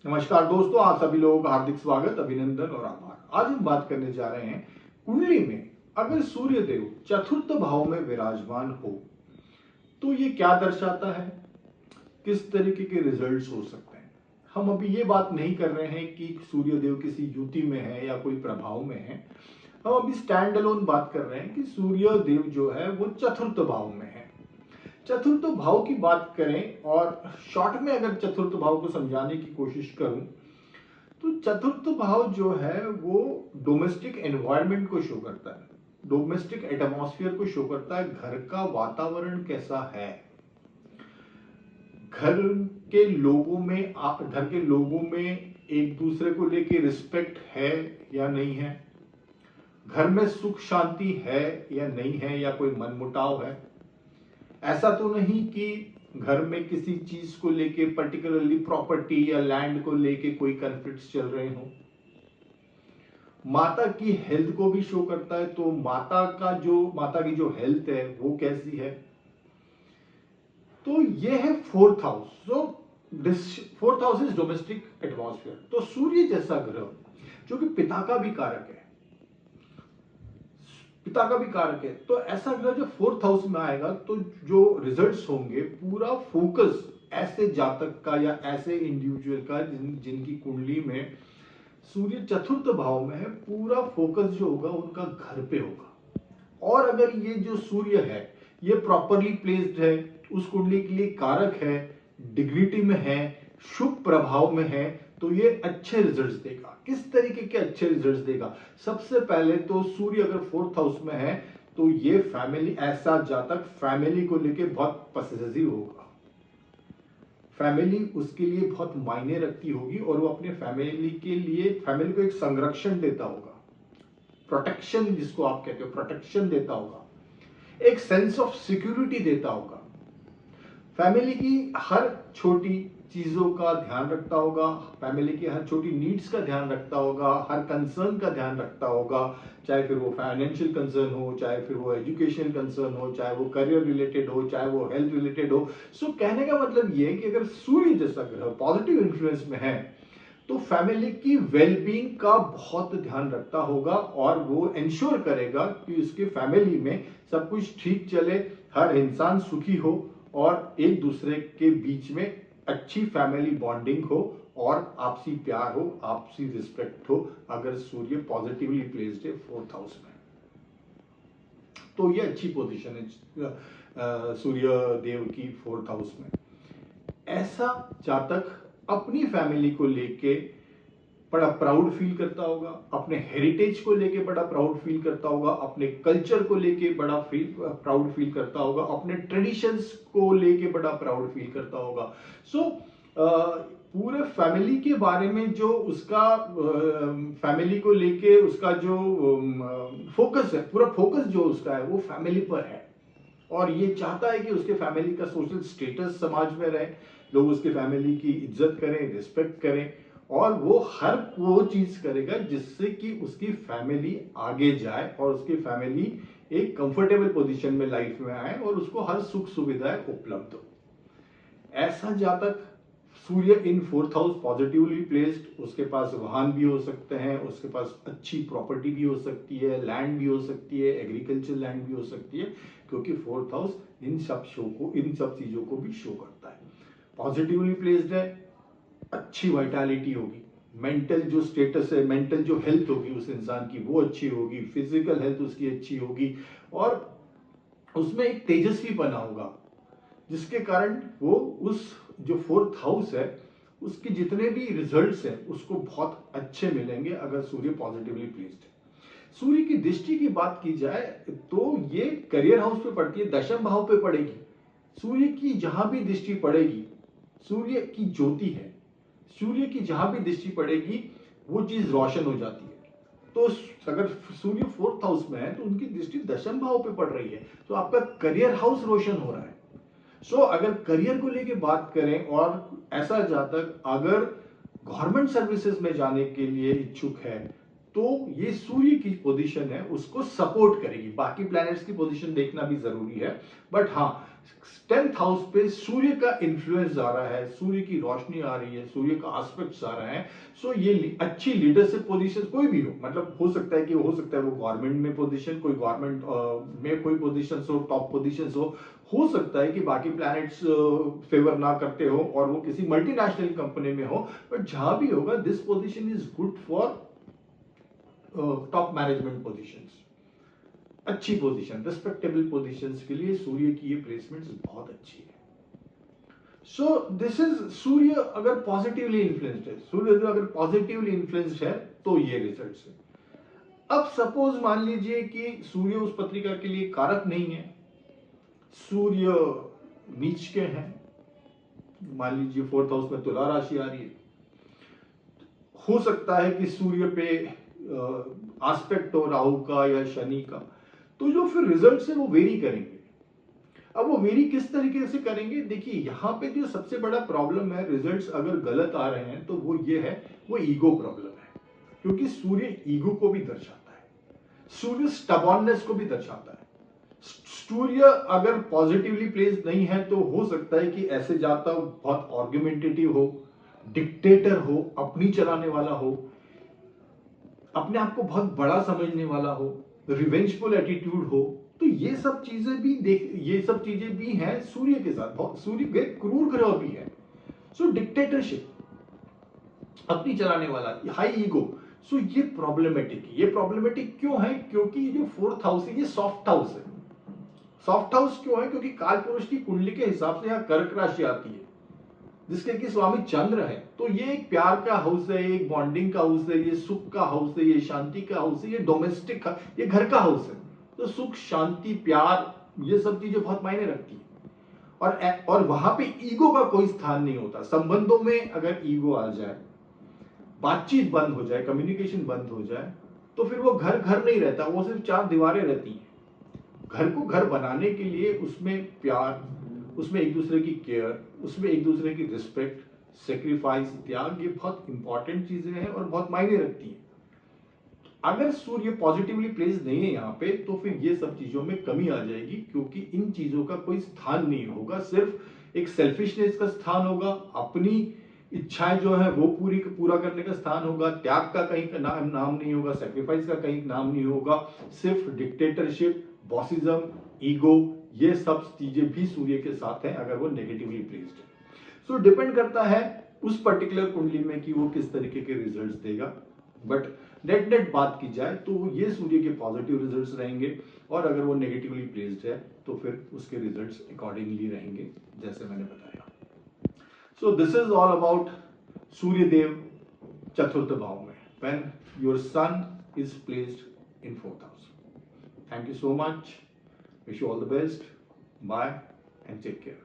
नमस्कार दोस्तों, आप सभी लोगों का हार्दिक स्वागत, अभिनंदन और आभार। आज हम बात करने जा रहे हैं कुंडली में अगर सूर्य देव चतुर्थ भाव में विराजमान हो तो ये क्या दर्शाता है, किस तरीके के रिजल्ट्स हो सकते हैं। हम अभी ये बात नहीं कर रहे हैं कि सूर्य देव किसी युति में है या कोई प्रभाव में है। हम अभी स्टैंड अलोन बात कर रहे हैं कि सूर्य देव जो है वो चतुर्थ भाव में है। चतुर्थ भाव की बात करें और शॉर्ट में अगर चतुर्थ भाव को समझाने की कोशिश करूं तो चतुर्थ भाव जो है वो डोमेस्टिक एनवायरनमेंट को शो करता है, डोमेस्टिक एटमॉस्फेयर को शो करता है। घर का वातावरण कैसा है, घर घर के लोगों में एक दूसरे को लेके रिस्पेक्ट है या नहीं है, घर में सुख शांति है या नहीं है, या कोई मनमुटाव है। ऐसा तो नहीं कि घर में किसी चीज को लेके, पर्टिकुलरली प्रॉपर्टी या लैंड को लेके कोई कॉन्फ्लिक्ट्स चल रहे हो। माता की हेल्थ को भी शो करता है, तो माता की जो हेल्थ है वो कैसी है। तो ये है fourth house. Fourth house is domestic atmosphere. तो सूर्य जैसा ग्रह जो कि पिता का भी कारक है, तो ऐसा ग्रह जो फोर्थ हाउस में आएगा तो जो रिजल्ट्स होंगे, पूरा फोकस ऐसे जातक का या ऐसे इंडिविजुअल का जिनकी कुंडली में सूर्य चतुर्थ भाव में है, पूरा फोकस जो होगा उनका घर पे होगा। और अगर ये जो सूर्य है ये प्रॉपरली प्लेस्ड है, उस कुंडली के लिए कारक है, डिग्निटी में है, शुभ प्रभाव में है, तो ये अच्छे रिजल्ट्स देगा। किस तरीके के अच्छे रिजल्ट्स देगा? सबसे पहले तो सूर्य अगर फोर्थ हाउस में है तो ये फैमिली, ऐसा जातक फैमिली को लेके बहुत पॉसेसिव होगा, फैमिली उसके लिए बहुत मायने रखती होगी और वो अपने फैमिली को एक संरक्षण देता होगा, प्रोटेक्शन जिसको आप कहते हो, प्रोटेक्शन देता होगा, एक सेंस ऑफ सिक्योरिटी देता होगा। फैमिली की हर छोटी चीजों का ध्यान रखता होगा, फैमिली की हर छोटी नीड्स का ध्यान रखता होगा, हर कंसर्न का ध्यान रखता होगा, चाहे फिर वो फाइनेंशियल कंसर्न हो, चाहे फिर वो एजुकेशन कंसर्न हो, चाहे वो करियर रिलेटेड हो, चाहे वो हेल्थ रिलेटेड हो। सो कहने का मतलब ये है कि अगर सूर्य जैसा ग्रह पॉजिटिव इन्फ्लुएंस में है तो फैमिली की वेलबींग का बहुत ध्यान रखता होगा और वो इंश्योर करेगा कि उसकी फैमिली में सब कुछ ठीक चले, हर इंसान सुखी हो और एक दूसरे के बीच में अच्छी फैमिली बॉन्डिंग हो और आपसी प्यार हो, आपसी रिस्पेक्ट हो। अगर सूर्य पॉजिटिवली प्लेस्ड है फोर्थ हाउस में तो ये अच्छी पोजीशन है सूर्य देव की फोर्थ हाउस में। ऐसा जातक अपनी फैमिली को लेके बड़ा प्राउड फील करता होगा, अपने हेरिटेज को लेके बड़ा प्राउड फील करता होगा, अपने कल्चर को लेके बड़ा प्राउड फील करता होगा, अपने ट्रेडिशंस को लेके बड़ा प्राउड फील करता होगा। सो पूरे फैमिली के बारे में जो उसका फैमिली को लेके उसका जो फोकस है, पूरा फोकस जो उसका है वो फैमिली पर है और ये चाहता है कि उसके फैमिली का सोशल स्टेटस समाज में रहे, लोग उसके फैमिली की इज्जत करें, रिस्पेक्ट करें और वो हर वो चीज करेगा जिससे कि उसकी फैमिली आगे जाए और उसकी फैमिली एक कंफर्टेबल पोजीशन में लाइफ में आए और उसको हर सुख सुविधाएं उपलब्ध हो। ऐसा जातक Surya in fourth house positively placed, उसके पास वाहन भी हो सकते हैं, उसके पास अच्छी प्रॉपर्टी भी हो सकती है, लैंड भी हो सकती है, एग्रीकल्चर लैंड भी हो सकती है, क्योंकि फोर्थ हाउस इन सब चीजों को भी शो करता है। पॉजिटिवली प्लेस्ड है, अच्छी वाइटैलिटी होगी, मेंटल जो स्टेटस है, मेंटल जो हेल्थ होगी उस इंसान की वो अच्छी होगी, फिजिकल हेल्थ उसकी अच्छी होगी और उसमें एक तेजस्वीपना होगा जिसके कारण वो उस जो फोर्थ हाउस है उसके जितने भी रिजल्ट्स हैं उसको बहुत अच्छे मिलेंगे अगर सूर्य पॉजिटिवली प्लेस्ड है। सूर्य की दृष्टि की बात की जाए तो ये करियर हाउस पे पड़ती है, दशम भाव पे पड़ेगी। सूर्य की जहां भी दृष्टि पड़ेगी, सूर्य की ज्योति है, सूर्य की जहां भी दृष्टि पड़ेगी वो चीज रोशन हो जाती है। तो अगर सूर्य फोर्थ हाउस में है तो उनकी दृष्टि दशम भाव पे पड़ रही है, तो आपका करियर हाउस रोशन हो रहा है। अगर करियर को लेके बात करें और ऐसा जातक अगर गवर्नमेंट सर्विसेज में जाने के लिए इच्छुक है तो ये सूर्य की पोजीशन है उसको सपोर्ट करेगी। बाकी प्लैनेट्स की पोजीशन देखना भी जरूरी है, बट हाँ 10th हाउस पे सूर्य का इन्फ्लुएंस आ रहा है, सूर्य की रोशनी आ रही है, सूर्य का एस्पेक्ट्स आ रहा है। सो ये अच्छी लीडरशिप पोजीशन कोई भी हो, मतलब हो सकता है वो गवर्नमेंट में पोजीशन, कोई गवर्नमेंट में कोई पोजीशन हो, टॉप पोजीशन हो सकता है कि बाकी प्लैनेट्स फेवर ना करते हो और वो किसी मल्टीनेशनल कंपनी में हो, बट जहां भी होगा this position is good for top management positions, अच्छी पोजीशन, रिस्पेक्टेबल पोजीशंस के लिए सूर्य की ये प्लेसमेंट्स बहुत अच्छी है। सो दिस इज सूर्य अगर पॉजिटिवली इन्फ्लुएंस्ड है, सूर्य अगर पॉजिटिवली इन्फ्लुएंस्ड है तो ये रिजल्ट्स है। अब सपोज मान लीजिए कि सूर्य उस पत्रिका के लिए कारक नहीं है, सूर्य नीच के हैं, मान लीजिए 4th हाउस में तुला राशि आ रही है, हो सकता है कि सूर्य पे एस्पेक्ट हो राहु का या शनि का, तो जो फिर रिजल्ट्स है वो वेरी करेंगे। अब वो वेरी किस तरीके से करेंगे, देखिए यहां पे जो सबसे बड़ा प्रॉब्लम है, रिजल्ट्स अगर गलत आ रहे हैं तो वो ये है, वो ईगो प्रॉब्लम है, क्योंकि सूर्य ईगो को भी दर्शाता है, सूर्य स्टबॉर्ननेस को भी दर्शाता है। सूर्य अगर पॉजिटिवली प्लेस्ड नहीं है तो हो सकता है कि ऐसे जातक बहुत आर्गुमेंटेटिव हो, डिक्टेटर हो, अपनी चलाने वाला हो, अपने आप को बहुत बड़ा समझने वाला हो, रिवेंजफुल एटीट्यूड हो। तो ये सब चीजें भी हैं सूर्य के साथ। सूर्य एक क्रूर ग्रह भी है। सो डिक्टेटरशिप, अपनी चलाने वाला, हाई ईगो। सो ये प्रॉब्लमेटिक क्यों है, क्योंकि ये जो 4th हाउस है ये सॉफ्ट हाउस है। सॉफ्ट हाउस क्यों है, क्योंकि काल पुरुष की कुंडली के हिसाब से यहाँ कर्क राशि आती है जिसके कि स्वामी चंद्र है। तो ये एक प्यार का हाउस है, एक बॉन्डिंग का हाउस है, ये सुख का हाउस है, ये शांति का हाउस है, ये डोमेस्टिक, ये घर का हाउस है। तो सुख, शांति, प्यार, ये सब चीजें बहुत मायने रखती है। और वहां पे ईगो का कोई स्थान नहीं होता। संबंधों में अगर ईगो आ जाए, बातचीत बंद हो जाए, कम्युनिकेशन बंद हो जाए, तो फिर वो घर घर नहीं रहता, वो सिर्फ 4 दीवारें रहती हैं। घर को घर बनाने के लिए उसमें प्यार, उसमें एक दूसरे की केयर, उसमें एक दूसरे की रिस्पेक्ट, सेक्रीफाइस, त्याग, ये बहुत इंपॉर्टेंट चीजें हैं और बहुत मायने रखती हैं। अगर सूर्य पॉजिटिवली प्लेस नहीं है यहाँ पे, तो फिर ये सब चीजों में कमी आ जाएगी, क्योंकि इन चीजों का कोई स्थान नहीं होगा। सिर्फ एक सेल्फिशनेस का स्थान होगा, अपनी इच्छाएं जो है वो पूरा करने का स्थान होगा, त्याग का कहीं नाम नहीं होगा, सेक्रीफाइस का कहीं नाम नहीं होगा। सिर्फ डिक्टेटरशिप, बॉसिज्म, ईगो, ये सब चीजें भी सूर्य के साथ है अगर वो नेगेटिवली प्लेस्ड है। सो डिपेंड करता है उस पर्टिकुलर कुंडली में कि वो किस तरीके के रिजल्ट्स देगा। बट नेट बात की जाए तो ये सूर्य के पॉजिटिव रिजल्ट्स रहेंगे, और अगर वो नेगेटिवली प्लेस्ड है तो फिर उसके रिजल्ट्स अकॉर्डिंगली रहेंगे, जैसे मैंने बताया। So this is all about Surya Dev चतुर्थ भाव में, when your sun is placed in 4th house. Thank you so much. Wish you all the best. Bye and take care.